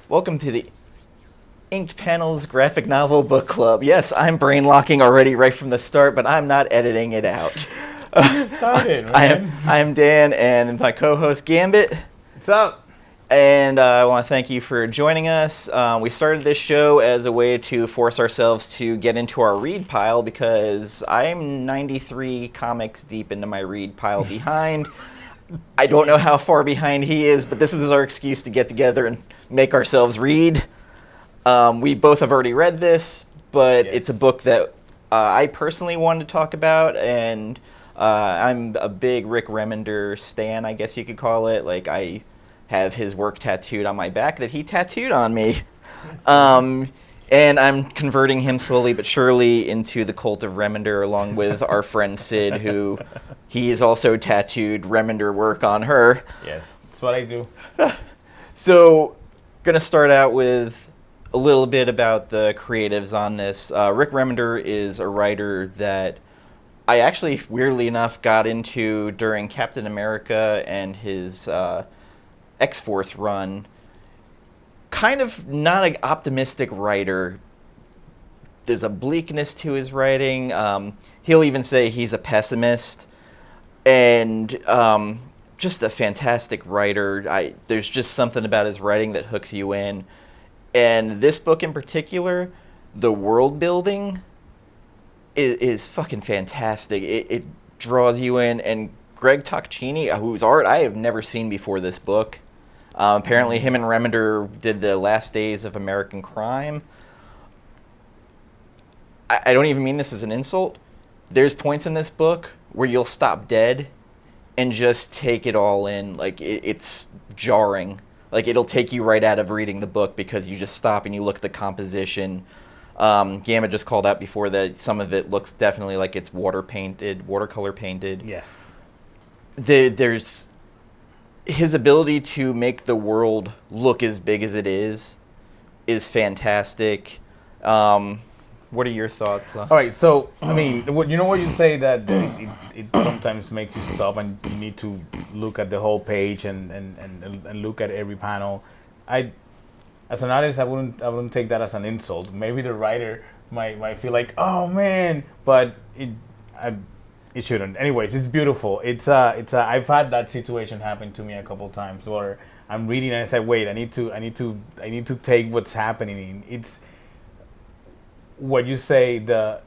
Welcome to the Inked Panels Graphic Novel Book Club. Yes, I'm brain locking already right from the start, but I'm not editing it out. Started, man. I'm Dan, and my co-host Gambit. What's up? And I want to thank you for joining us. We started this show as a way to force ourselves to get into our read pile because I'm 93 comics deep into my read pile behind. I don't know how far behind he is, but this was our excuse to get together and make ourselves read. We both have already read this, but Yes. It's a book that I personally wanted to talk about, and I'm a big Rick Remender stan, I guess you could call it. Like, I have his work tattooed on my back that he tattooed on me. And I'm converting him slowly but surely into the cult of Remender, along with our friend Sid, who he is also tattooed Remender work on her. Yes, that's what I do. So, gonna start out with a little bit about the creatives on this. Rick Remender is a writer that I actually, weirdly enough, got into during Captain America and his X-Force run. Kind of not an optimistic writer. There's a bleakness to his writing. He'll even say he's a pessimist. And just a fantastic writer. There's just something about his writing that hooks you in. And this book in particular, the world building is fucking fantastic. It draws you in. And Greg Tocchini, whose art I have never seen before this book. Apparently him and Remender did the Last Days of American Crime. I don't even mean this as an insult. There's points in this book where you'll stop dead and just take it all in. Like, it's jarring. Like, it'll take you right out of reading the book because you just stop and you look at the composition. Gamma just called out before that some of it looks definitely like it's watercolor painted. Yes. There's his ability to make the world look as big as it is fantastic. What are your thoughts? All right, so, I mean, you know what you say that it sometimes makes you stop and you need to look at the whole page and look at every panel. As an artist, I wouldn't take that as an insult. Maybe the writer might feel like, oh man, but it shouldn't. Anyways, it's beautiful. I've had that situation happen to me a couple times where I'm reading and I say, wait, I need to take what's happening. It's what you say, the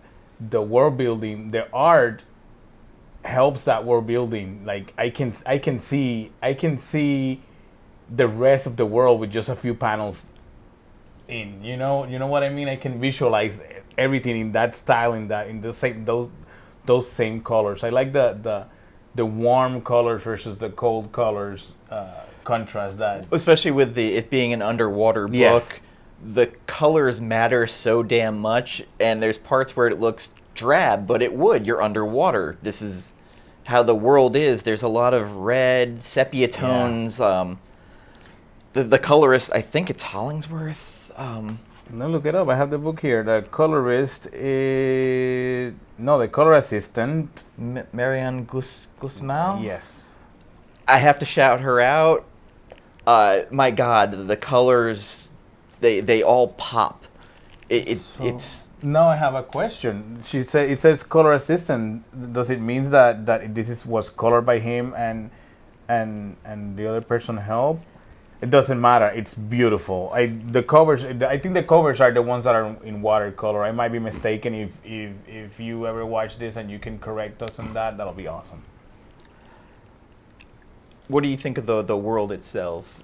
world building, the art helps that world building. Like, I can see the rest of the world with just a few panels in. You know what I mean? I can visualize everything in that style, in the same those same colors. I like the warm colors versus the cold colors contrast that. Especially with it being an underwater book. Yes. The colors matter so damn much, and there's parts where it looks drab, but you're underwater. This is how the world is. There's a lot of red, sepia tones. Yeah. The colorist, I think it's Hollingsworth. No, look it up. I have the book here. The colorist is... No, the color assistant. Marianne Guzmão? Yes. I have to shout her out. My God, the colors, they all pop. It's... Now I have a question. It says color assistant. Does it mean that was colored by him and the other person helped? It doesn't matter. It's beautiful. I think the covers are the ones that are in watercolor. I might be mistaken. If you ever watch this and you can correct us on that, that'll be awesome. What do you think of the world itself?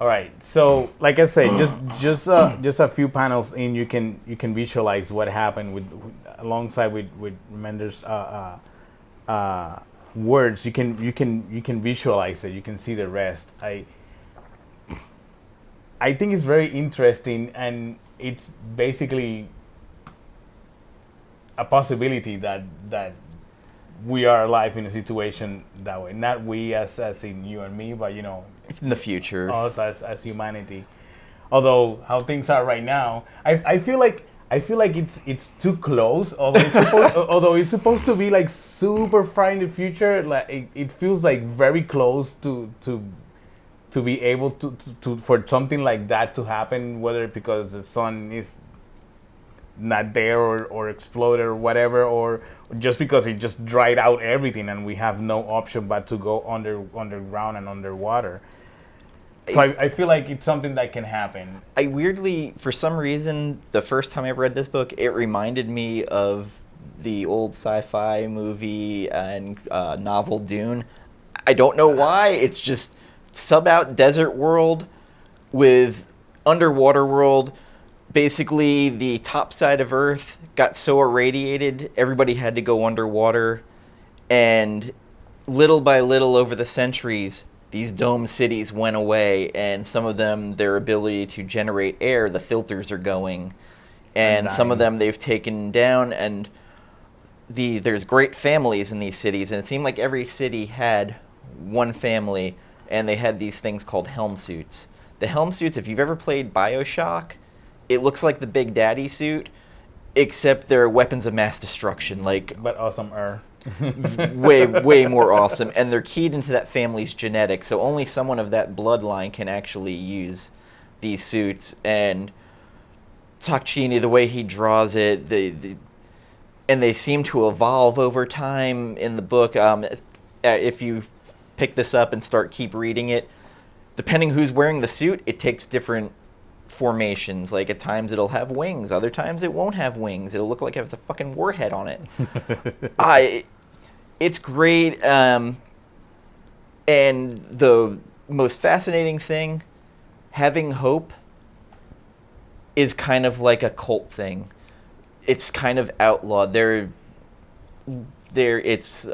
All right. So, like I said, just a few panels in, you can visualize what happened alongside with Remender's words. You can visualize it. You can see the rest. I think it's very interesting, and it's basically a possibility that we are alive in a situation that way. Not we as in you and me, but in the future, us as humanity. Although how things are right now, I feel like it's too close. Although it's supposed to be like super far in the future, like it feels like very close to to be able to for something like that to happen, whether because the sun is not there or exploded or whatever, or just because it just dried out everything and we have no option but to go underground and underwater. So I feel like it's something that can happen. I weirdly, for some reason, the first time I read this book, it reminded me of the old sci-fi movie and novel Dune. I don't know why. It's just sub-out desert world with underwater world. Basically, the top side of Earth got so irradiated, everybody had to go underwater. And little by little over the centuries, these dome cities went away, and some of them, their ability to generate air, the filters are going. And some of them they've taken down, and there's great families in these cities, and it seemed like every city had one family, and they had these things called helm suits. The helm suits, if you've ever played BioShock, it looks like the Big Daddy suit, except they're weapons of mass destruction, like But awesomer. way more awesome, and they're keyed into that family's genetics, so only someone of that bloodline can actually use these suits. And Tocchini, the way he draws it, and they seem to evolve over time in the book. If you pick this up and keep reading it, depending who's wearing the suit, it takes different formations. Like at times it'll have wings, other times it won't have wings. It'll look like it has a fucking warhead on it. It's great. And the most fascinating thing, having hope is kind of like a cult thing. It's kind of outlawed. It's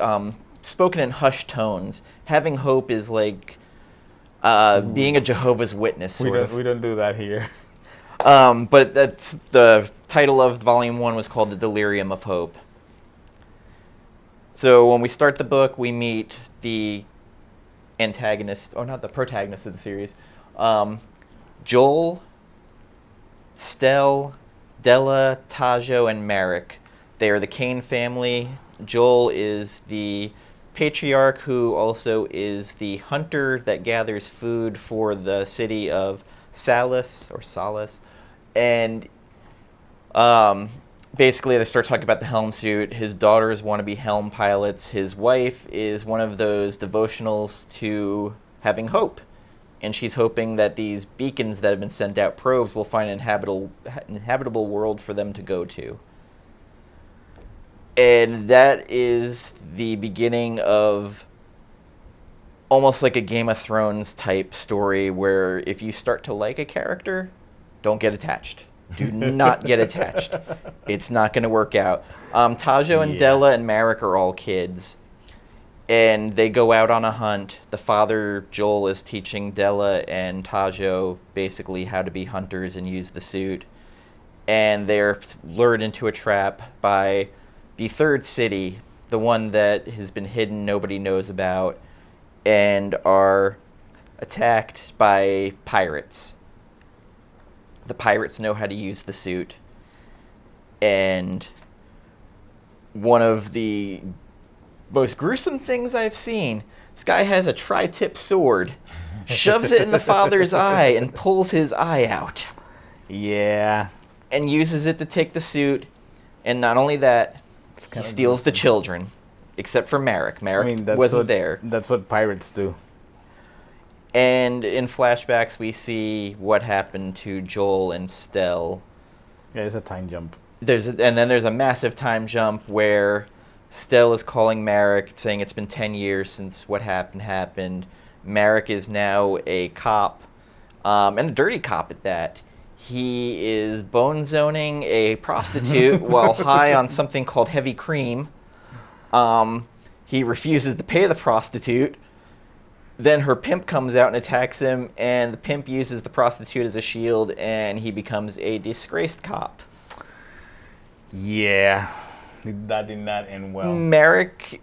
spoken in hushed tones. Having hope is like being a Jehovah's Witness, sort of. We don't do that here. But that's the title of Volume 1 was called The Delerium of Hope. So when we start the book, we meet the antagonist, or not the protagonist of the series, Joel, Stell, Della, Tajo, and Merrick. They are the Kane family. Joel is the patriarch who also is the hunter that gathers food for the city of Salis. And basically they start talking about the helm suit. His daughters want to be helm pilots. His wife is one of those devotionals to having hope. And she's hoping that these beacons that have been sent out, probes, will find an inhabitable world for them to go to. And that is the beginning of almost like a Game of Thrones type story where if you start to like a character, don't get attached. Do not get attached. It's not going to work out. Tajo and Della and Merrick are all kids. And they go out on a hunt. The father, Joel, is teaching Della and Tajo basically how to be hunters and use the suit. And they're lured into a trap by the third city, the one that has been hidden, nobody knows about, and are attacked by pirates. The pirates know how to use the suit. And one of the most gruesome things I've seen, this guy has a tri-tip sword, shoves it in the father's eye, and pulls his eye out. Yeah. And uses it to take the suit. And not only that, he steals the children. Except for Merrick. Merrick wasn't there. That's what pirates do. And in flashbacks, we see what happened to Joel and Stell. Yeah, it's a time jump. And then there's a massive time jump where Stell is calling Merrick, saying it's been 10 years since what happened. Merrick is now a cop, and a dirty cop at that. He is bone zoning a prostitute while high on something called heavy cream. He refuses to pay the prostitute. Then her pimp comes out and attacks him, and the pimp uses the prostitute as a shield, and he becomes a disgraced cop. Yeah, that did not end well. Merrick,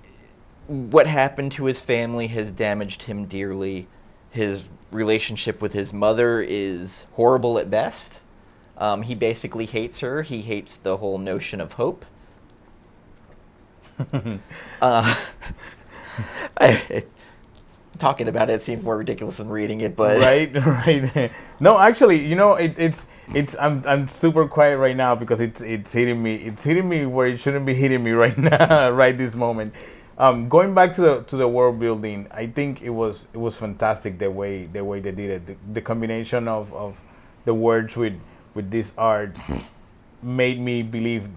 what happened to his family has damaged him dearly. His relationship with his mother is horrible at best. He basically hates her. He hates the whole notion of hope. talking about it seems more ridiculous than reading it, but right. No, actually, I'm super quiet right now because it's hitting me. It's hitting me where it shouldn't be hitting me right now, right this moment. Going back to the world building, I think it was fantastic the way they did it. The combination of the words with this art made me believe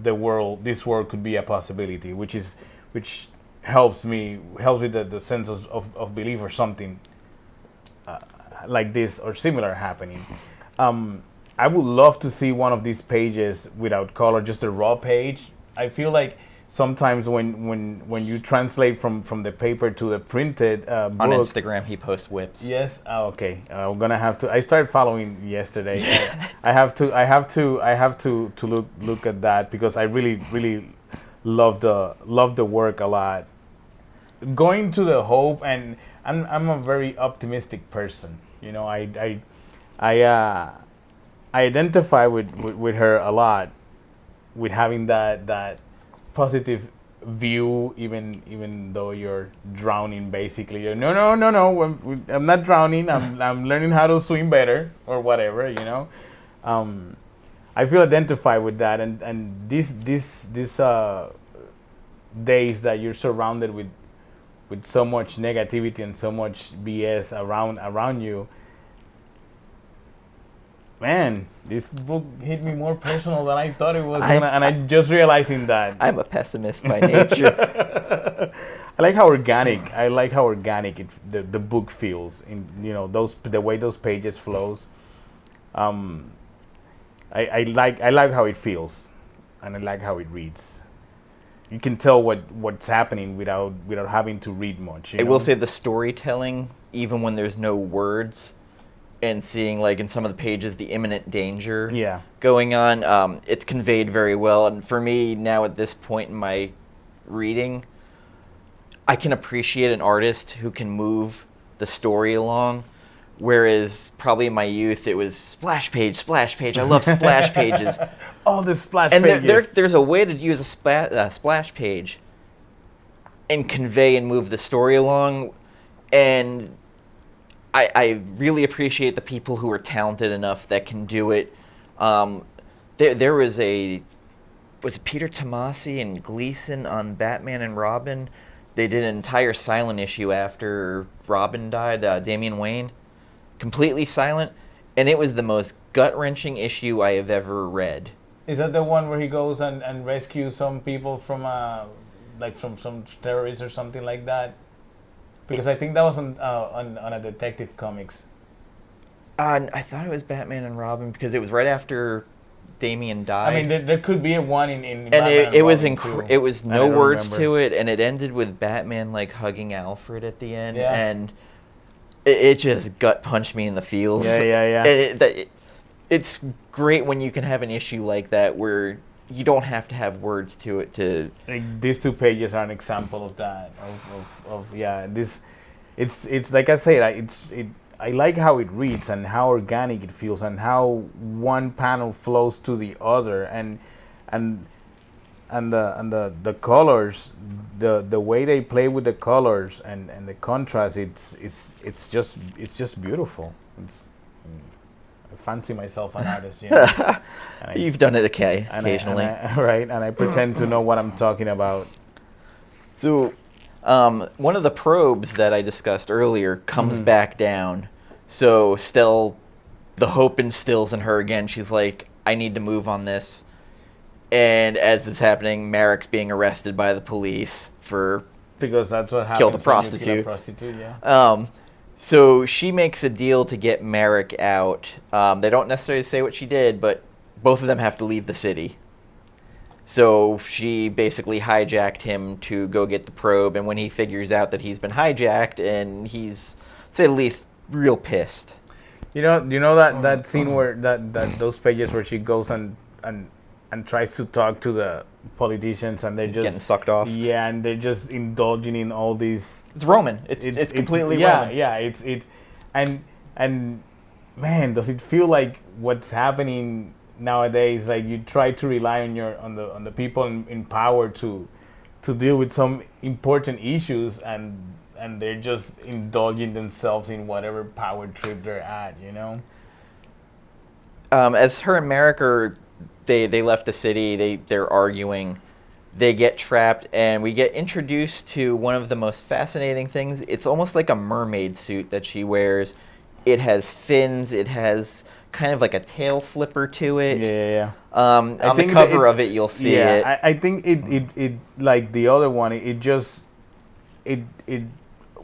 this world could be a possibility, which helps with the sense of belief or something like this or similar happening. I would love to see one of these pages without color, just a raw page. I feel like sometimes when you translate from the paper to the printed book, on Instagram he posts whips. Yes. Oh, okay. I'm gonna have to. I started following yesterday. I have to look at that because I really love the work a lot. Going to the hope, and I'm a very optimistic person. I identify with her a lot, with having that positive view, even though you're drowning. Basically, no. I'm not drowning. I'm learning how to swim better or whatever. I feel identified with that, and these days that you're surrounded with so much negativity and so much BS around you. Man, this book hit me more personal than I thought it was, and I'm just realizing that. I'm a pessimist by nature. I like how organic the book feels in the way those pages flows. I like how it feels, and I like how it reads. You can tell what's happening without having to read much. I will say the storytelling, even when there's no words, and seeing like in some of the pages the imminent danger going on, it's conveyed very well. And for me now at this point in my reading, I can appreciate an artist who can move the story along. Whereas probably in my youth it was splash page. I love splash pages. All the splash pages. And there's a way to use a splash page and convey and move the story along. And I really appreciate the people who are talented enough that can do it. There was it Peter Tomasi and Gleason on Batman and Robin? They did an entire silent issue after Robin died, Damian Wayne. Completely silent, and it was the most gut-wrenching issue I have ever read. Is that the one where he goes and rescues some people from from some terrorists or something like that? Because I think that was on a Detective Comics. I thought it was Batman and Robin because it was right after Damian died. I mean, there could be a one in and Batman it was it was no words to it, and it ended with Batman like hugging Alfred at the end, and it just gut punched me in the feels. Yeah. It's great when you can have an issue like that where you don't have to have words to it to. Like these two pages are an example of that. This, it's like I said, I like how it reads and how organic it feels and how one panel flows to the other and the colors, the way they play with the colors and the contrast, it's just beautiful. I fancy myself an artist, You've done it occasionally, right? And I pretend to know what I'm talking about. So, one of the probes that I discussed earlier comes back down. So the hope instills in her again. She's like, I need to move on this. And as this is happening, Marek's being arrested by the police because that's what happens. Killed a prostitute. So she makes a deal to get Marek out. They don't necessarily say what she did, but both of them have to leave the city. So she basically hijacked him to go get the probe, and when he figures out that he's been hijacked, and he's, to say the least, real pissed. You know that scene where that those pages where she goes and tries to talk to the politicians, and they're just getting sucked off. Yeah, and they're just indulging in all these. It's Roman. It's completely Roman. Yeah. It's and man, does it feel like what's happening nowadays? Like you try to rely on the people in power to to deal with some important issues, and they're just indulging themselves in whatever power trip they're at, you know. As her and Merrick are, they left the city. They're arguing. They get trapped, and we get introduced to one of the most fascinating things. It's almost like a mermaid suit that she wears. It has fins. It has kind of like a tail flipper to it. Yeah. On the cover of it, you'll see it. I think it like the other one. It just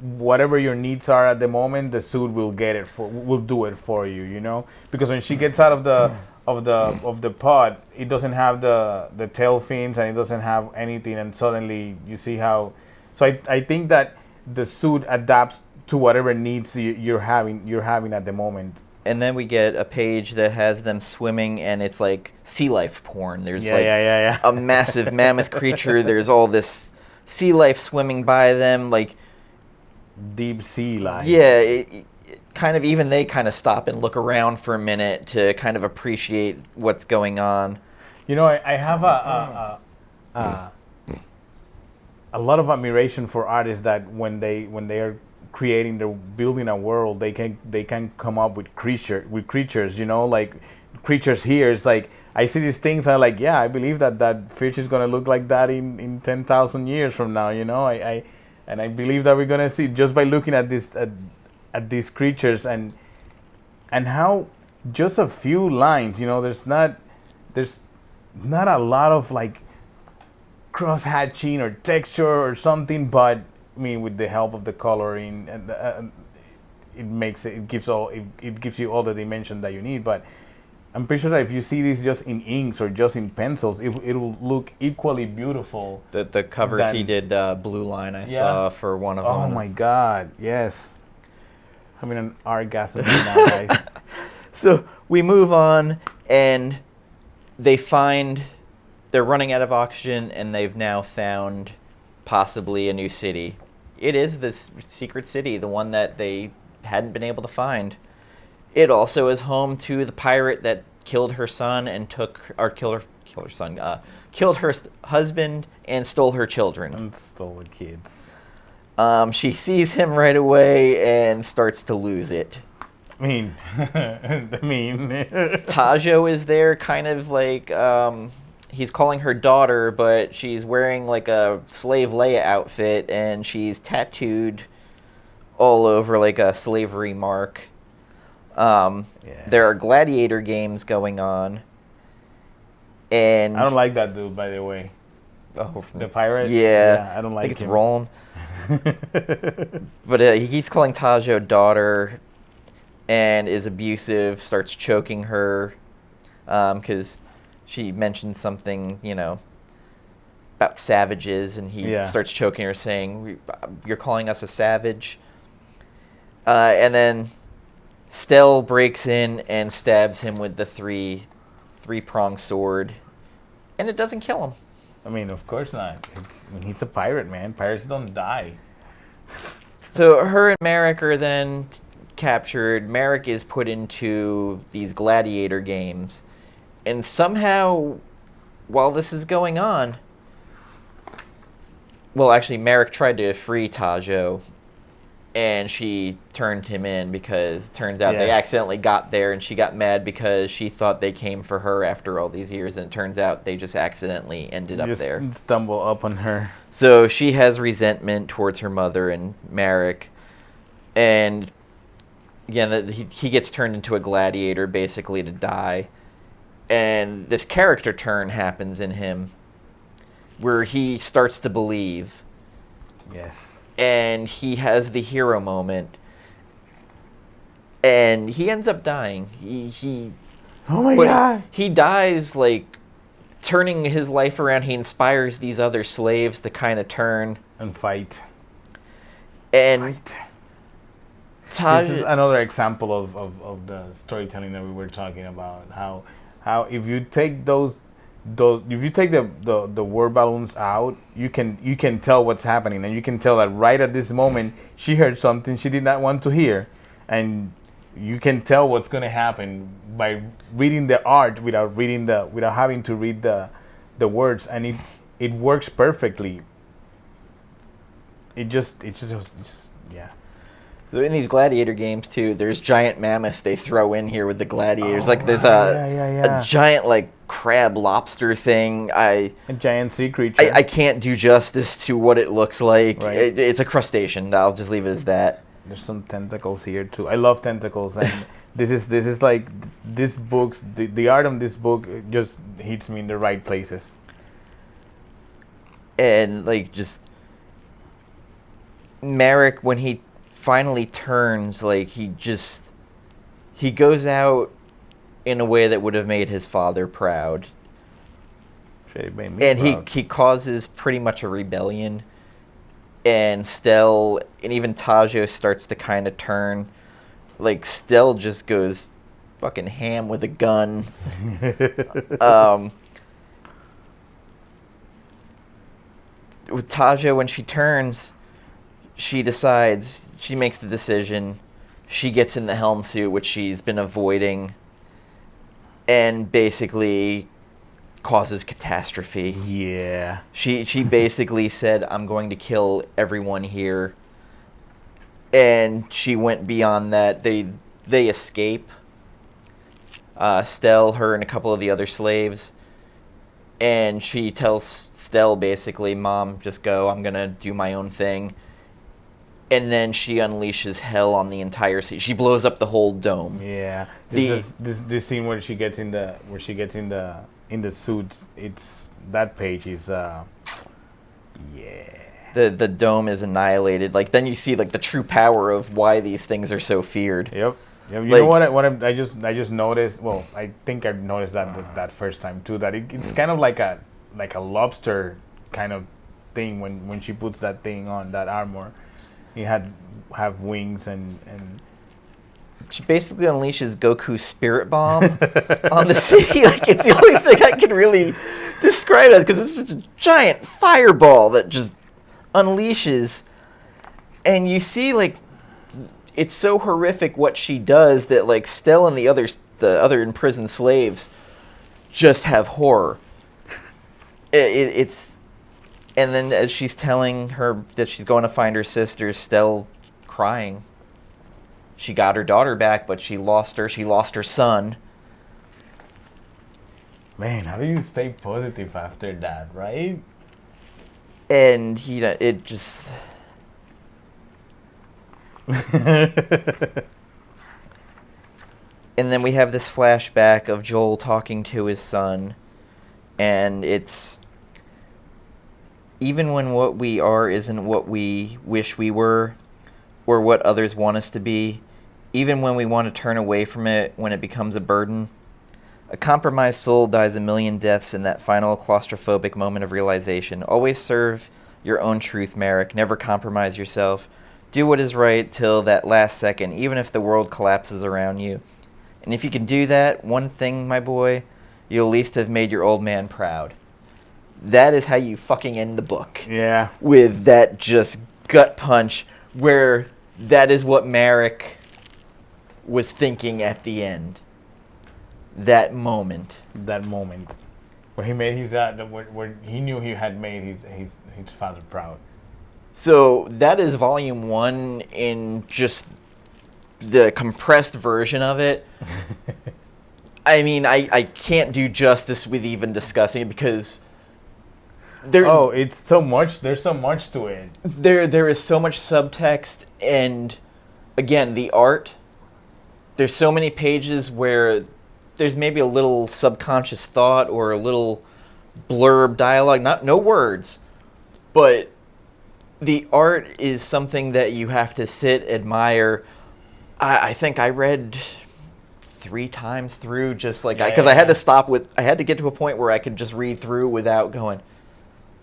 whatever your needs are at the moment, the suit will do it for you. You know, because when she gets out of the pod, it doesn't have the tail fins and it doesn't have anything, and suddenly you see how. So I think that the suit adapts to whatever needs you're having at the moment. And then we get a page that has them swimming, and it's like sea life porn. There's a massive mammoth creature. There's all this sea life swimming by them, like deep sea life. Yeah, it kind of, even they kind of stop and look around for a minute to kind of appreciate what's going on. You know, I have a lot of admiration for artists that when they are creating, they're building a world, they can come up with creatures, you know, like creatures here. It's like I see these things, I'm like, yeah, I believe that fish is gonna look like that in 10,000 years from now, you know. I believe that we're gonna see just by looking at this at these creatures and how just a few lines, you know, there's not a lot of like cross hatching or texture or something, but I mean, with the help of the coloring, it gives you all the dimension that you need. But I'm pretty sure that if you see this just in inks or just in pencils, it will look equally beautiful. The covers he did, Blue Line, I saw for one of them. Oh my God, yes. Having an orgasm right now, guys. So we move on, and they're running out of oxygen, and they've now found possibly a new city. It is this secret city, the one that they hadn't been able to find. It also is home to the pirate that killed her son and killed her husband and stole her children. And stole the kids. She sees him right away and starts to lose it. I mean, Tajo is there, kind of like, he's calling her daughter, but she's wearing like a slave Leia outfit, and she's tattooed all over like a slavery mark. There are gladiator games going on, and I don't like that dude, by the way. Oh, the pirate. Yeah, I don't like I think it's him. Roland. But he keeps calling Tajo daughter, and is abusive. Starts choking her, because she mentioned something, you know, about savages, and he starts choking her, saying, "You're calling us a savage." And then Stell breaks in and stabs him with the three-pronged sword, and it doesn't kill him. I mean, of course not. He's a pirate, man. Pirates don't die. So her and Merrick are then captured. Merrick is put into these gladiator games. And somehow, while this is going on, well, actually, Merrick tried to free Tajo, and she turned him in because it turns out they accidentally got there, and she got mad because she thought they came for her after all these years, and it turns out they just accidentally ended up there. Just stumble up on her. So she has resentment towards her mother and Merrick, and again, he gets turned into a gladiator basically to die. And this character turn happens in him where he starts to believe. Yes. And he has the hero moment. And he ends up dying. Oh my God. He dies like turning his life around. He inspires these other slaves to kind of turn and fight. And this is another example of the storytelling that we were talking about. How if you take the word balloons out, you can tell what's happening, and you can tell that right at this moment she heard something she did not want to hear, and you can tell what's going to happen by reading the art without having to read the words, and it works perfectly. it's just yeah. So in these gladiator games too, there's giant mammoths they throw in here with the gladiators. Like there's a giant like crab lobster thing. A giant sea creature. I can't do justice to what it looks like. Right. It's a crustacean. I'll just leave it as that. There's some tentacles here too. I love tentacles, and this is like this book's the art of this book just hits me in the right places. And like just Merrick, when he finally turns, like he goes out in a way that would have made his father proud. And he causes pretty much a rebellion. And Stell and even Tajo starts to kind of turn. Like Stell just goes fucking ham with a gun. With Tajo, when she turns, she makes the decision. She gets in the helm suit, which she's been avoiding, and basically causes catastrophe. Yeah. She basically said, "I'm going to kill everyone here," and she went beyond that. They escape. Stell, her, and a couple of the other slaves. And she tells Stell basically, "Mom, just go. I'm going to do my own thing." And then she unleashes hell on the entire sea. She blows up the whole dome. Yeah. This scene where she gets in the suits, it's that page is yeah. The dome is annihilated. Like then you see like the true power of why these things are so feared. Yep. You know what? I just noticed. Well, I think I noticed that first time too. That it's kind of like a lobster kind of thing when she puts that thing on, that armor. He have wings and she basically unleashes Goku's spirit bomb on the sea. Like it's the only thing I can really describe it as, because it's such a giant fireball that just unleashes, and you see like. It's so horrific what she does that like Stell and the other imprisoned slaves just have horror. It's and then as she's telling her that she's going to find her sister, Stell crying. She got her daughter back, but she lost her. She lost her son. Man, how do you stay positive after that, right? And it just. And then we have this flashback of Joel talking to his son, and it's even when what we are isn't what we wish we were or what others want us to be, even when we want to turn away from it when it becomes a burden, a compromised soul dies a million deaths in that final claustrophobic moment of realization. Always serve your own truth, Merrick. Never compromise yourself. Do what is right till that last second, even if the world collapses around you. And if you can do that, one thing, my boy, you'll at least have made your old man proud. That is how you fucking end the book. Yeah. With that just gut punch, where that is what Merrick was thinking at the end. That moment. That moment. Where he made his where he knew he had made his father proud. So that is volume 1 in just the compressed version of it. I mean, I can't do justice with even discussing it because it's so much. There's so much to it. There is so much subtext, and again, the art. There's so many pages where there's maybe a little subconscious thought or a little blurb dialogue, no words, but the art is something that you have to sit, admire. I think I read 3 times through, just like because I had to stop I had to get to a point where I could just read through without going,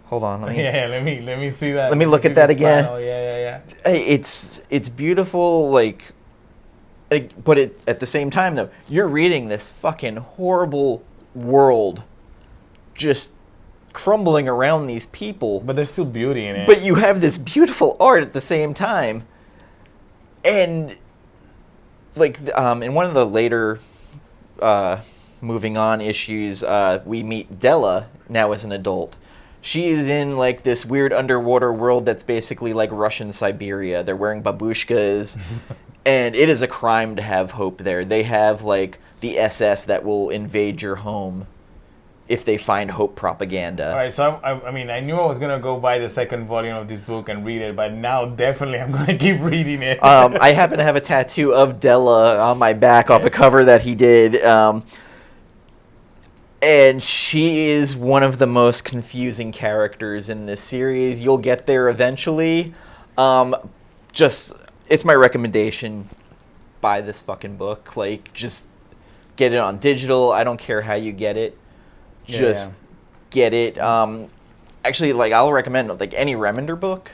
hold on, let me see that. Let me look at that again. Yeah. It's beautiful, like, but at the same time though, you're reading this fucking horrible world just crumbling around these people, but there's still beauty in it. But you have this beautiful art at the same time, and like in one of the later moving on issues, we meet Della now as an adult. She is in like this weird underwater world that's basically like Russian Siberia. They're wearing babushkas, and it is a crime to have hope there. They have like the SS that will invade your home if they find hope propaganda. All right, so I mean, I knew I was gonna go buy the second volume of this book and read it, but now definitely I'm gonna keep reading it. I happen to have a tattoo of Della on my back off a cover that he did. And she is one of the most confusing characters in this series. You'll get there eventually. It's my recommendation. Buy this fucking book. Like, just get it on digital. I don't care how you get it. Just get it. Actually, like, I'll recommend like any Remender book.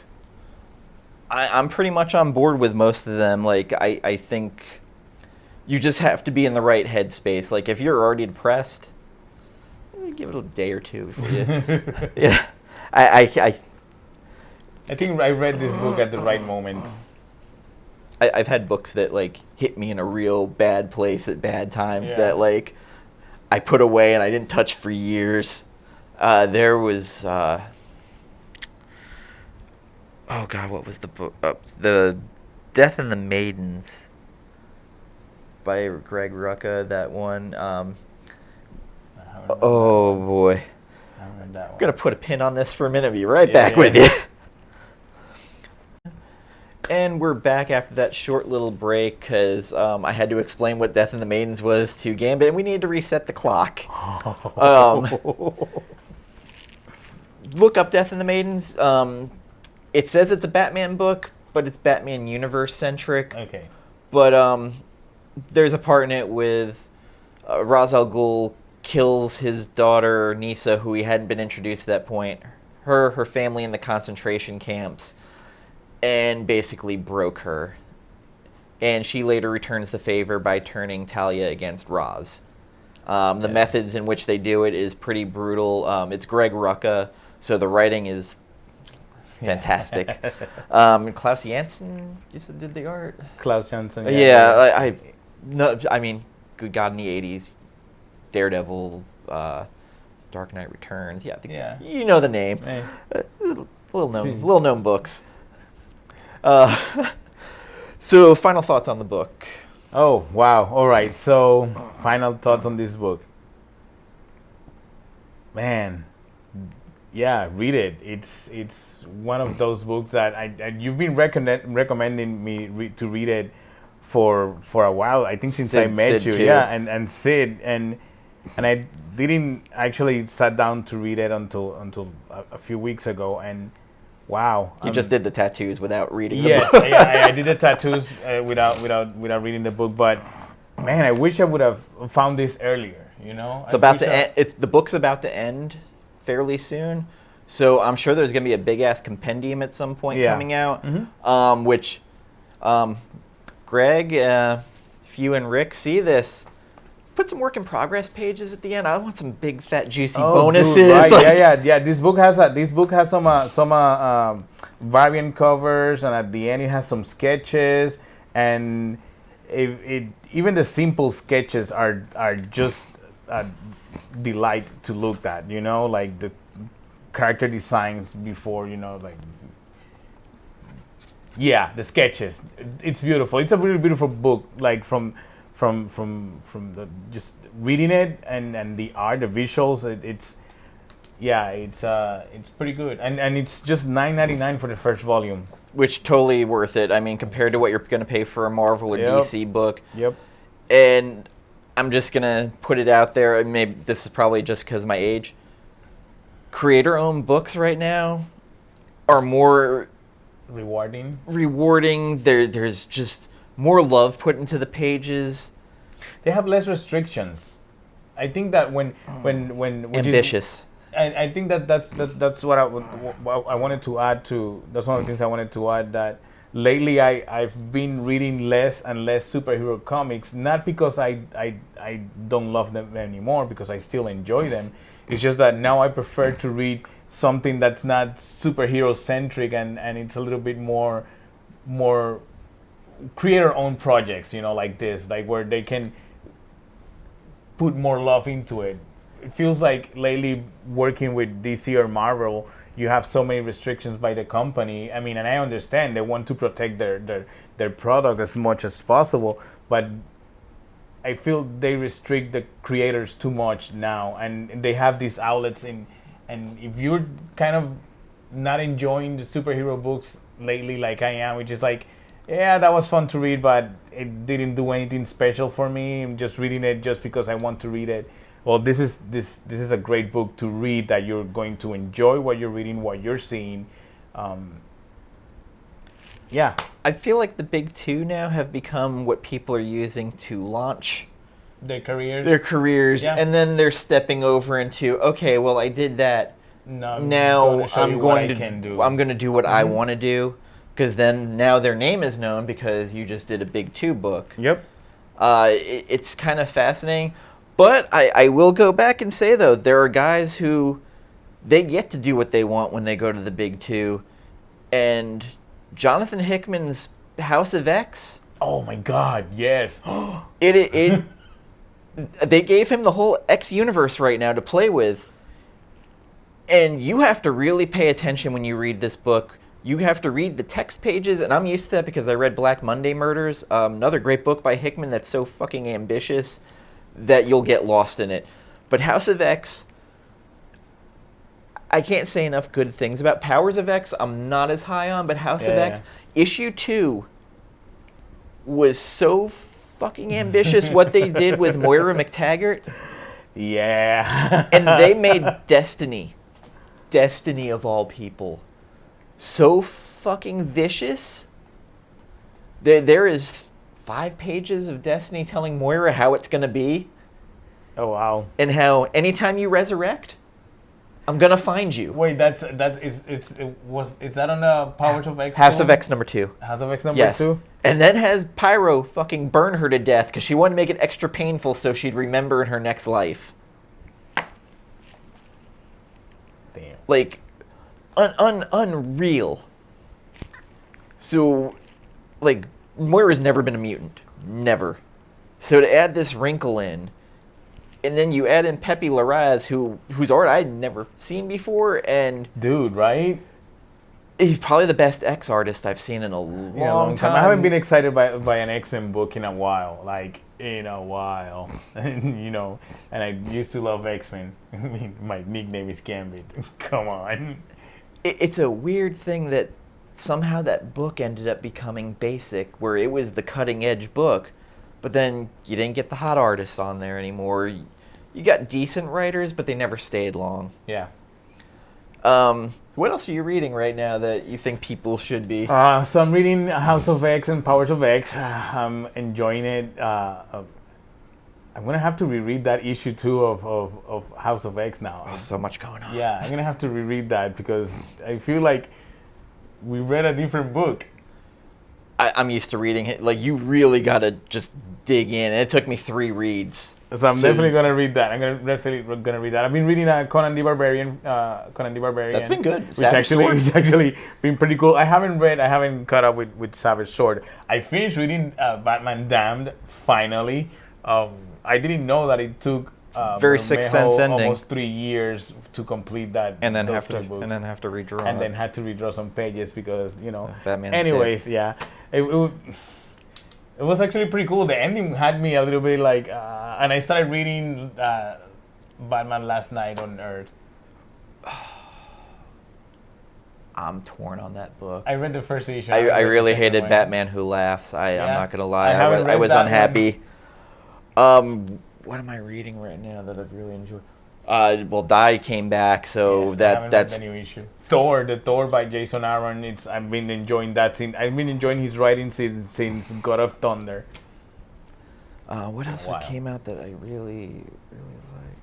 I'm pretty much on board with most of them. Like, I think you just have to be in the right headspace. Like, if you're already depressed, give it a day or two before you. Yeah, I think I read this book at the right moment. I've had books that like hit me in a real bad place at bad times that like I put away and I didn't touch for years. There was oh god, what was the book? The Death and the Maidens by Greg Rucka. That one. Oh boy. I'm gonna put a pin on this for a minute. Be right back with you. And we're back after that short little break because I had to explain what Death and the Maidens was to Gambit, and we needed to reset the clock. Look up Death and the Maidens. It says it's a Batman book, but it's Batman universe centric. Okay. But there's a part in it with Ra's al Ghul kills his daughter Nisa, who he hadn't been introduced to that point. Her family in the concentration camps, and basically broke her. And she later returns the favor by turning Talia against Ra's. The methods in which they do it is pretty brutal. It's Greg Rucka, so the writing is fantastic. Klaus Janson, you said, did the art. Klaus Janson. Yeah, I mean, good God, in the '80s. Daredevil, Dark Knight Returns. Yeah, you know the name. Hey. Little known books. So, final thoughts on the book. Oh wow! All right. So, final thoughts on this book. Man, yeah, read it. It's one of those books that you've been recommending me to read it for a while. I think since I met you. Too. Yeah, and Sid and I didn't actually sat down to read it until a few weeks ago, and wow, you just did the tattoos without reading the book. Yes, I did the tattoos without reading the book, but man, I wish I would have found this earlier. You know, it's about to end. The book's about to end fairly soon, so I'm sure there's gonna be a big ass compendium at some point coming out. Mm-hmm. Which, Greg, if you and Rick see this, put some work in progress pages at the end. I want some big fat juicy bonuses. Dude, right. Yeah. This book has some variant covers, and at the end it has some sketches, and even the simple sketches are just a delight to look at. You know, like the character designs before. You know, like the sketches. It's beautiful. It's a really beautiful book. Like from the just reading it and the art, the visuals, it's pretty good, and it's just $9.99 for the first volume, which totally worth it. I mean, compared to what you're going to pay for a Marvel or DC book. Yep. And I'm just gonna put it out there. Maybe this is probably just because of my age. Creator-owned books right now are more rewarding. There's just more love put into the pages. They have less restrictions. I think that when ambitious. I think that's what I wanted to add to. That's one of the things I wanted to add. That lately I've been reading less and less superhero comics. Not because I don't love them anymore, because I still enjoy them. It's just that now I prefer to read something that's not superhero centric and it's a little bit more creator-owned projects, you know, like this, like where they can put more love into it. it feels like lately working with DC or Marvel, you have so many restrictions by the company. I mean, and I understand they want to protect their product as much as possible, but I feel they restrict the creators too much now, and they have these outlets and if you're kind of not enjoying the superhero books lately like I am, which is like, yeah, that was fun to read, but it didn't do anything special for me. I'm just reading it just because I want to read it. Well, this is a great book to read that you're going to enjoy what you're reading, what you're seeing. Yeah. I feel like the big two now have become what people are using to launch Their careers. their careers, Yeah. and then they're stepping over into, okay, well, I did that. No, Now I'm going to do. I'm going to do what I want to do, because then now their name is known because you just did a big two book. Yep. It's kind of fascinating, but I will go back and say though, there are guys who they get to do what they want when they go to the big two, and Jonathan Hickman's House of X. Oh my God! Yes. It they gave him the whole X universe right now to play with. And you have to really pay attention when you read this book. You have to read the text pages, and I'm used to that because I read Black Monday Murders, another great book by Hickman that's so fucking ambitious that you'll get lost in it. But House of X, I can't say enough good things about. Powers of X, I'm not as high on, but House of X, issue 2 was so fucking ambitious what they did with Moira McTaggart. Yeah. And they made Destiny of all people, so fucking vicious. There is 5 pages of Destiny telling Moira how it's gonna be. Oh wow. And how anytime you resurrect, I'm gonna find you. Wait, is that on the Powers of X? House of X number 2. House of X number Yes. 2. And then has Pyro fucking burn her to death because she wanted to make it extra painful so she'd remember in her next life. Damn. Like, unreal. So, like, Moira's never been a mutant. Never. So to add this wrinkle in, and then you add in Pepe Larraz, whose art I'd never seen before, and Dude, right? he's probably the best X artist I've seen in a long time. I haven't been excited by an X-Men book in a while. Like, in a while. You know, and I used to love X-Men. I mean, my nickname is Gambit. Come on. It's a weird thing that somehow that book ended up becoming basic, where it was the cutting edge book, but then you didn't get the hot artists on there anymore. You got decent writers, but they never stayed long. Yeah. What else are you reading right now that you think people should be? So I'm reading House of X and Powers of X. I'm enjoying it. I'm gonna have to reread that issue 2 of House of X now. Oh, so much going on. Yeah, I'm gonna have to reread that because I feel like we read a different book. I'm used to reading it. Like, you really gotta just dig in. And it took me 3 reads. So I'm definitely gonna read that. Definitely gonna read that. I've been reading Conan the Barbarian. That's been good. Which actually been pretty cool. I haven't caught up with Savage Sword. I finished reading Batman Damned finally. I didn't know that it took very Sixth Sense ending, almost 3 years to complete that. And then have to redraw. And then had to redraw some pages because Batman's anyways, dead. Yeah. It was actually pretty cool. The ending had me a little bit like, and I started reading Batman Last Night on Earth. I'm torn on that book. I read the first issue. I really hated Batman Who Laughs. I'm not gonna lie. I was that unhappy. What am I reading right now that I've really enjoyed? Well, Die came back, so that's the new issue. Thor, the Thor by Jason Aaron. I've been enjoying that scene. I've been enjoying his writing since God of Thunder. What else came out that I really liked?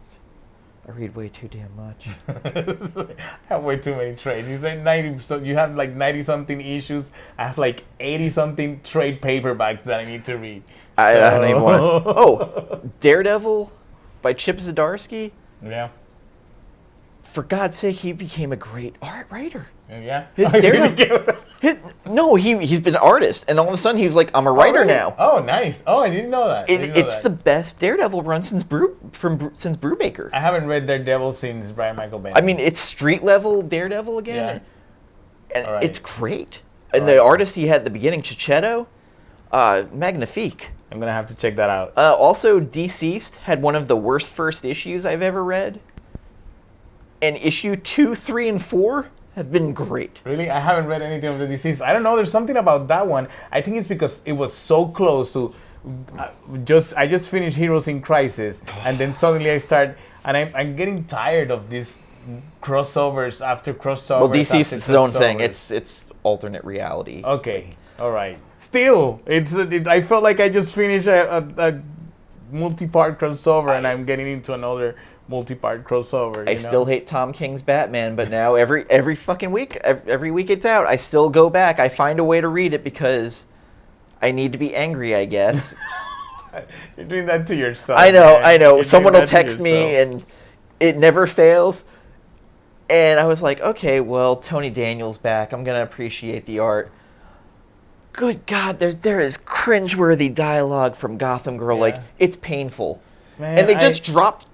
I read way too damn much. I have way too many trades. You say 90, so you have like 90 something issues. I have like 80 something trade paperbacks that I need to read. I don't even want to. Oh, Daredevil by Chip Zdarsky. Yeah. For God's sake, he became a great art writer. Yeah. His Daredevil. No, he's been an artist, and all of a sudden he was like, I'm a writer really? now. Oh, nice. Oh, I didn't know that. It's the best Daredevil run since Brubaker. I haven't read Daredevil since Brian Michael Bendis. I mean, it's street level Daredevil again, and All right. it's great. And the artist he had at the beginning, Chichetto, magnifique. I'm gonna have to check that out. Also, Deceased had one of the worst first issues I've ever read, and issue 2, 3, and 4 have been great. Really? I haven't read anything of the Deceased. I don't know. There's something about that one. I think it's because it was so close to. I just finished Heroes in Crisis, and then suddenly I start, and I'm getting tired of these crossovers after crossovers. Well, Deceased is its own thing. crossovers. It's alternate reality. Okay. All right. Still, I felt like I just finished a multi-part crossover, and I'm getting into another multi-part crossover. I still hate Tom King's Batman, but now every fucking week, every week it's out, I still go back. I find a way to read it because I need to be angry, I guess. You're doing that to yourself. I know. You're Someone doing will that to text me, yourself. and it never fails. And I was like, okay, well, Tony Daniel's back. I'm gonna appreciate the art. Good God, there is cringeworthy dialogue from Gotham Girl. Yeah. Like, it's painful. Man, And they just dropped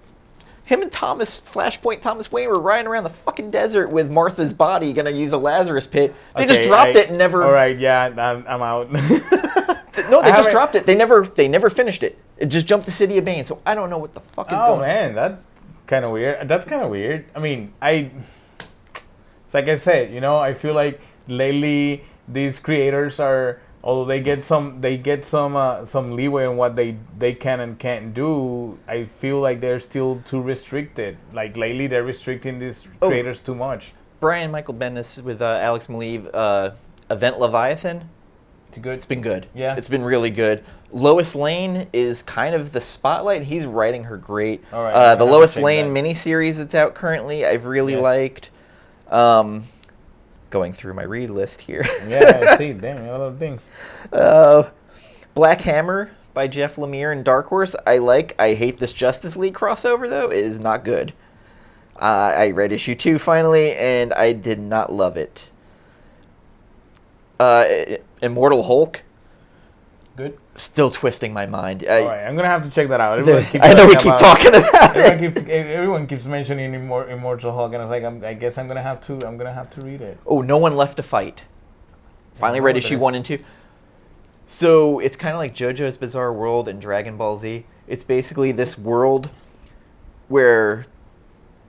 him and Flashpoint Thomas Wayne were riding around the fucking desert with Martha's body, gonna use a Lazarus pit. They just dropped it and never. All right, yeah, I'm out. No, they just dropped it. They never finished it. It just jumped the City of Bane. So I don't know what the fuck is going on. Oh man, that's kind of weird. That's kind of weird. I mean, it's like I said, I feel like lately these creators are, although they get some leeway in what they can and can't do. I feel like they're still too restricted. Like lately, they're restricting these creators too much. Brian Michael Bendis with Alex Maleev, Event Leviathan. It's good. It's been good. Yeah. It's been really good. Lois Lane is kind of the spotlight. He's writing her great. All right, the Lois Lane miniseries that's out currently, I've really liked. Going through my read list here. Yeah, I see. Damn, a lot of things. Black Hammer by Jeff Lemire and Dark Horse. I hate this Justice League crossover, though. It is not good. I read issue 2 finally, and I did not love it. Immortal Hulk. Good. Still twisting my mind. All right, I'm gonna have to check that out. I know we keep talking about it. Everyone keeps mentioning Immortal Hulk, and I was like, I guess I'm gonna have to read it. Oh, No One Left to Fight. Finally read issue 1 and 2. So it's kind of like JoJo's Bizarre World and Dragon Ball Z. It's basically this world where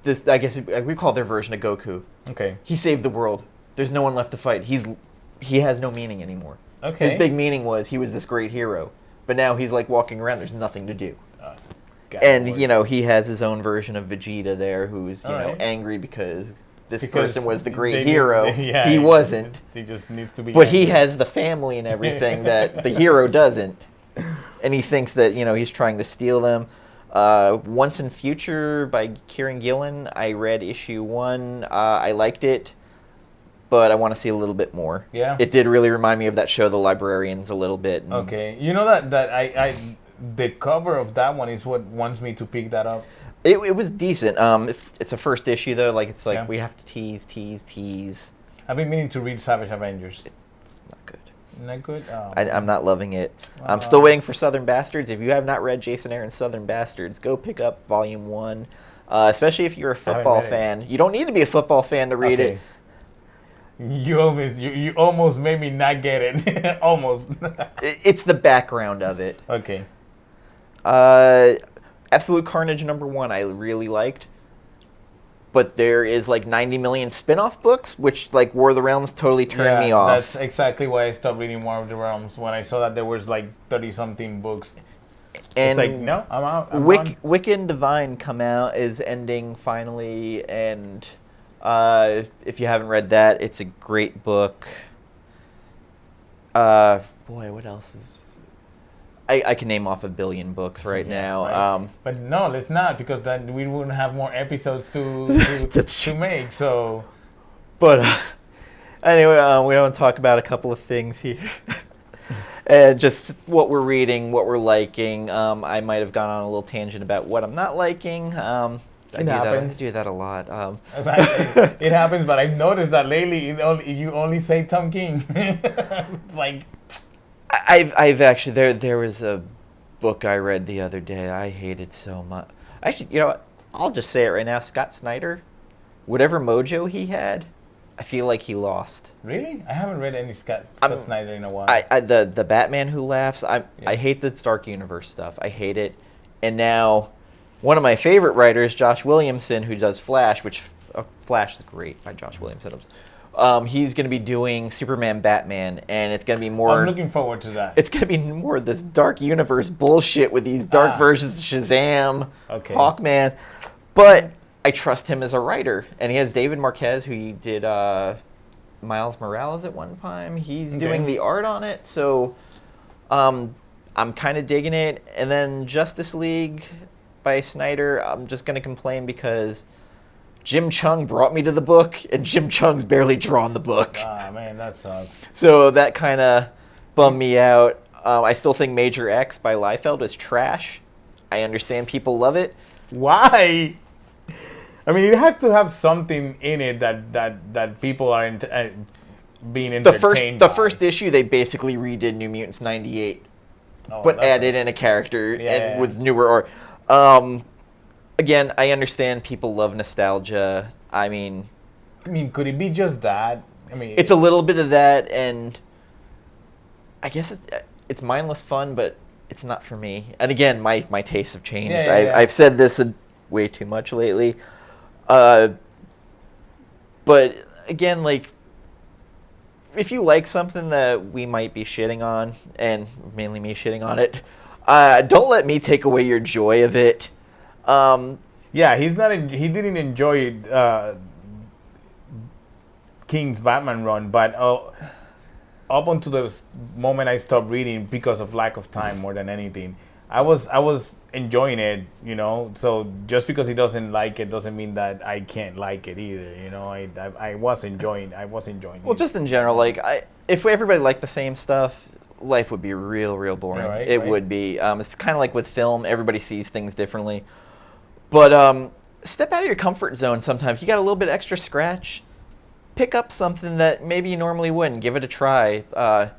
this, I guess we call their version of Goku. Okay. He saved the world. There's no one left to fight. He has no meaning anymore. Okay. His big meaning was he was this great hero, but now he's like walking around. There's nothing to do. And he has his own version of Vegeta there, who's angry because this person was the great hero. He wasn't. He just needs to be. But he has the family and everything that the hero doesn't, and he thinks that he's trying to steal them. Once in Future by Kieran Gillen. I read issue 1. I liked it, but I want to see a little bit more. Yeah. It did really remind me of that show, The Librarians, a little bit. Okay. You know that I the cover of that one is what wants me to pick that up. It was decent. It's a first issue though. It's like we have to tease. I've been meaning to read Savage Avengers. Not good. Not good. Oh. I'm not loving it. I'm still waiting for Southern Bastards. If you have not read Jason Aaron's Southern Bastards, go pick up Volume 1. Especially if you're a football fan. You don't need to be a football fan to read it. You almost made me not get it. Almost. It's the background of it. Okay. Absolute Carnage #1 I really liked. But there is 90 million spin-off books, which War of the Realms totally turned me off. That's exactly why I stopped reading War of the Realms when I saw that there was 30-something books. And it's no, I'm out. Wiccan and Divine come out, is ending finally, and if you haven't read that, it's a great book. Boy, what else is... I can name off a billion books right now. Right. But no, let's not, because then we wouldn't have more episodes to make. So, but anyway, we want to talk about a couple of things here, and just what we're reading, what we're liking. I might have gone on a little tangent about what I'm not liking. I do that a lot. It happens, but I've noticed that lately you only say Tom King. It's like I've actually there was a book I read the other day I hated so much. Actually, you know what? I'll just say it right now. Scott Snyder, whatever mojo he had, I feel like he lost. Really? I haven't read any Scott Snyder in a while. The Batman Who Laughs. I hate the Stark Universe stuff. I hate it. And now, one of my favorite writers, Josh Williamson, who does Flash, which Flash is great by Josh Williamson. He's going to be doing Superman, Batman, and it's going to be more. I'm looking forward to that. It's going to be more this dark universe bullshit with these dark versions of Shazam, Hawkman, but I trust him as a writer, and he has David Marquez, who he did Miles Morales at one time. He's doing the art on it, so I'm kind of digging it. And then Justice League by Snyder, I'm just going to complain because Jim Chung brought me to the book, and Jim Chung's barely drawn the book. Ah, man, that sucks. So that kind of bummed me out. I still think Major X by Liefeld is trash. I understand people love it. Why? I mean, it has to have something in it that people are being entertained The first issue, they basically redid New Mutants 98, but added in a character with newer art. Again, I understand people love nostalgia. I mean, could it be just that? I mean, it's a little bit of that, and I guess it's mindless fun, but it's not for me. And again, my tastes have changed. I've said this way too much lately. But again, like, if you like something that we might be shitting on, and mainly me shitting on it, don't let me take away your joy of it. He didn't enjoy King's Batman run, but up until the moment I stopped reading because of lack of time more than anything, I was enjoying it, you know. So just because he doesn't like it doesn't mean that I can't like it either, you know. I was enjoying it. Well, just in general, like if everybody liked the same stuff, life would be real boring. Yeah, right, it would be. It's kind of like with film, everybody sees things differently. But step out of your comfort zone sometimes. You got a little bit extra scratch. Pick up something that maybe you normally wouldn't. Give it a try. I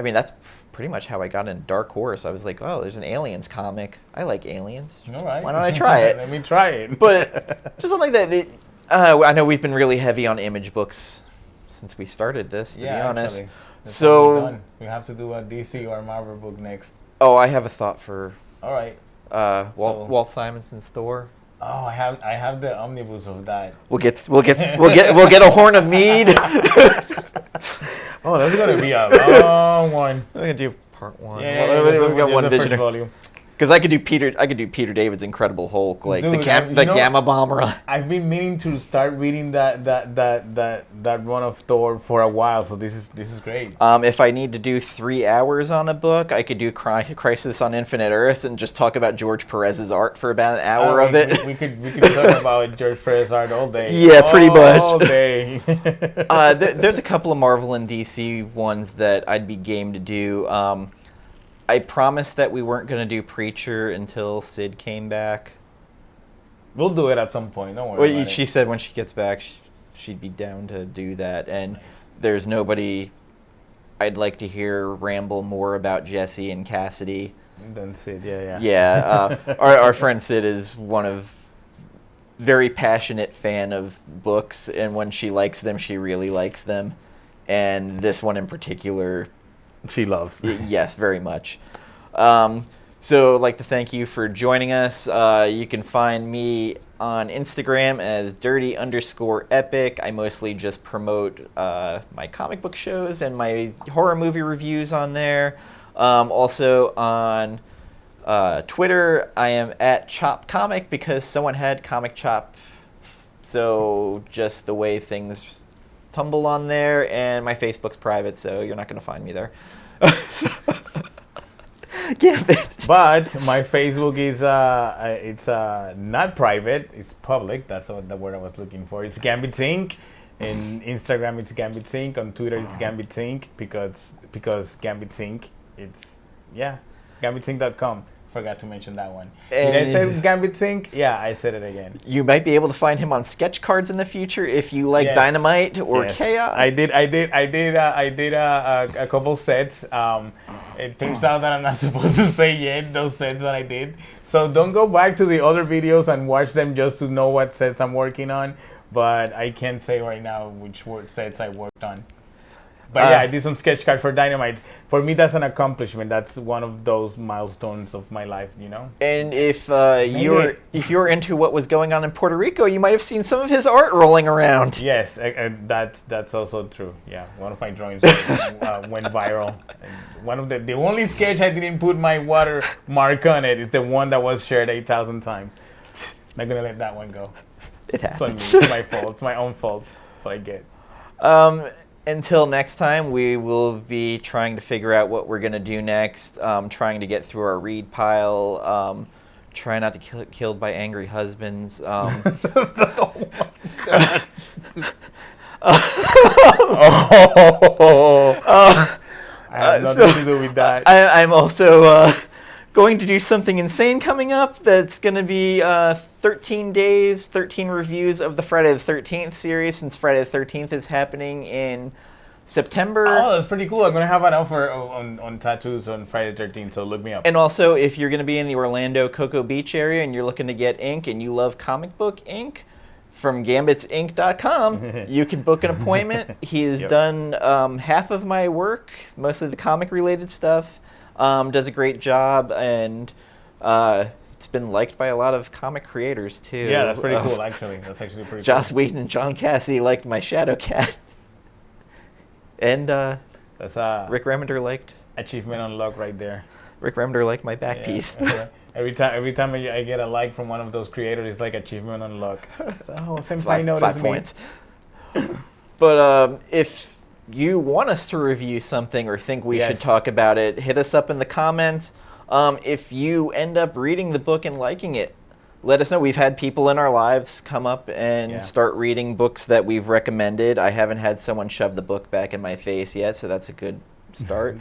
mean, that's pretty much how I got into Dark Horse. I was like, oh, there's an Aliens comic. I like Aliens. All right. Why don't I try it? Let me try it. But just something like that. I know we've been really heavy on Image books since we started this, to be honest. Actually, so we have to do a DC or Marvel book next. Oh, I have a thought for. All right. Walt Simonson's Thor. Oh, I have the omnibus of that. We'll get a horn of mead. Oh, that's gonna be a long one. I'm gonna do part one. Yeah, we got one vision. Volume. Because I could do Peter David's Incredible Hulk, like Dude, the Gamma Bomber. I've been meaning to start reading that run of Thor for a while, so this is great. If I need to do 3 hours on a book, I could do Crisis on Infinite Earths and just talk about George Perez's art for about an hour of it. We could talk about George Perez's art all day. Yeah, pretty much. All day. There's a couple of Marvel and DC ones that I'd be game to do. I promised that we weren't going to do Preacher until Sid came back. We'll do it at some point. Don't worry about it. She said when she gets back, she'd be down to do that. And there's nobody I'd like to hear ramble more about Jesse and Cassidy than Sid. Yeah. Yeah. Our friend Sid is one of very passionate fan of books, and when she likes them, she really likes them. And this one in particular, she loves. Yes, very much. So I'd like to thank you for joining us. You can find me on Instagram as dirty_epic. I mostly just promote my comic book shows and my horror movie reviews on there. Also on Twitter, I am at Chop Comic because someone had Comic Chop. So just the way things tumble on there, and my Facebook's private, so you're not going to find me there. Gambit. But my Facebook is it's not private, it's public. That's the word I was looking for. It's Gambit Inc. In Instagram it's Gambit Inc. On Twitter it's Gambit Inc. because Gambit Inc. It's gambitsinc.com. Forgot to mention that one. And Did I say Gambit Sync? Yeah, I said it again. You might be able to find him on sketch cards in the future if you like Yes. Dynamite or Yes. Chaos. I did a couple sets. It turns out that I'm not supposed to say yet those sets that I did. So don't go back to the other videos and watch them just to know what sets I'm working on. But I can't say right now which sets I worked on. But yeah, I did some sketch card for Dynamite. For me, that's an accomplishment. That's one of those milestones of my life, you know. And if you're into what was going on in Puerto Rico, you might have seen some of his art rolling around. Yes, that's also true. Yeah, one of my drawings went viral. And one of the only sketch I didn't put my watermark on it is the one that was shared 8,000 times. Not gonna let that one go. It happens. So it's my fault. It's my own fault. So I get. Until next time, we will be trying to figure out what we're going to do next, trying to get through our read pile, try not to get killed by angry husbands. Oh I have nothing to do with that. I'm also going to do something insane coming up that's going to be 13 days, 13 reviews of the Friday the 13th series, since Friday the 13th is happening in September. Oh, that's pretty cool. I'm going to have an offer on tattoos on Friday the 13th, so look me up. And also, if you're going to be in the Orlando Cocoa Beach area and you're looking to get ink and you love comic book ink, from gambitsink.com, you can book an appointment. He has done half of my work, mostly the comic-related stuff. Does a great job, and it's been liked by a lot of comic creators too. Yeah, that's pretty cool. Actually, that's actually pretty. Joss cool. Whedon and John Cassidy liked my Shadow Cat, and that's Rick Remender liked achievement unlocked right there. Rick Remender liked my back piece. Every time I get a like from one of those creators, it's like achievement unlocked. So, senpai noticed 5 me. points. But if you want us to review something or think we should talk about it, hit us up in the comments. If you end up reading the book and liking it, let us know. We've had people in our lives come up and start reading books that we've recommended. I haven't had someone shove the book back in my face yet, so that's a good start.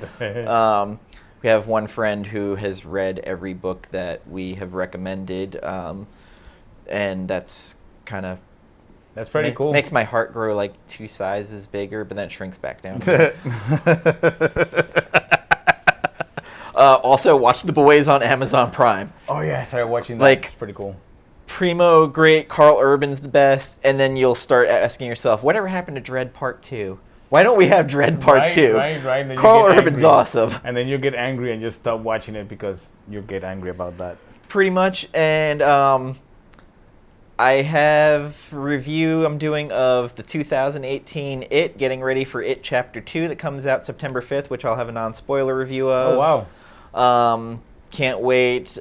We have one friend who has read every book that we have recommended, and that's kind of... That's pretty cool. Makes my heart grow like 2 sizes bigger, but then it shrinks back down. Also, watch The Boys on Amazon Prime. Oh yeah, I started watching that. Like, it's pretty cool. Primo, great. Carl Urban's the best. And then you'll start asking yourself, whatever happened to Dread Part 2? Why don't we have Dread Part 2? Right. Carl Urban's awesome. And then you get angry and just stop watching it because you get angry about that. Pretty much. And I have a review I'm doing of the 2018 It, getting ready for It Chapter 2 that comes out September 5th, which I'll have a non-spoiler review of. Oh, wow. Can't wait.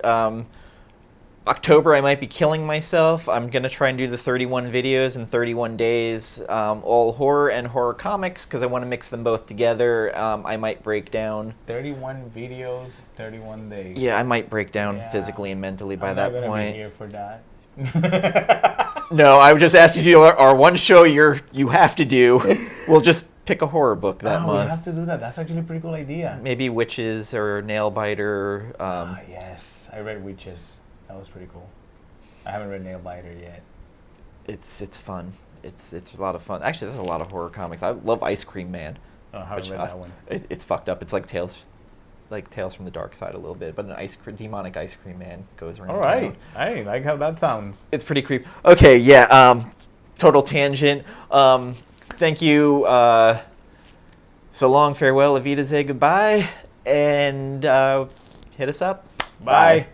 October, I might be killing myself. I'm going to try and do the 31 videos in 31 days, all horror and horror comics, because I want to mix them both together. I might break down. 31 videos, 31 days. Yeah, I might break down physically and mentally by that point. I'm not going to be here for that. No, I would just ask you to do our one show you have to do. We'll just pick a horror book that month. We have to do that. That's actually a pretty cool idea. Maybe Witches or Nailbiter. Yes, I read Witches. That was pretty cool. I haven't read Nailbiter yet. It's fun. It's a lot of fun. Actually, there's a lot of horror comics. I love Ice Cream Man. Oh, I haven't read that one. It's fucked up. It's like Tales from the Dark Side a little bit, but an demonic ice cream man goes around. All right, I like how that sounds. It's pretty creepy. Okay, yeah. Total tangent. Thank you. So long, farewell, Avita, say goodbye, and hit us up. Bye.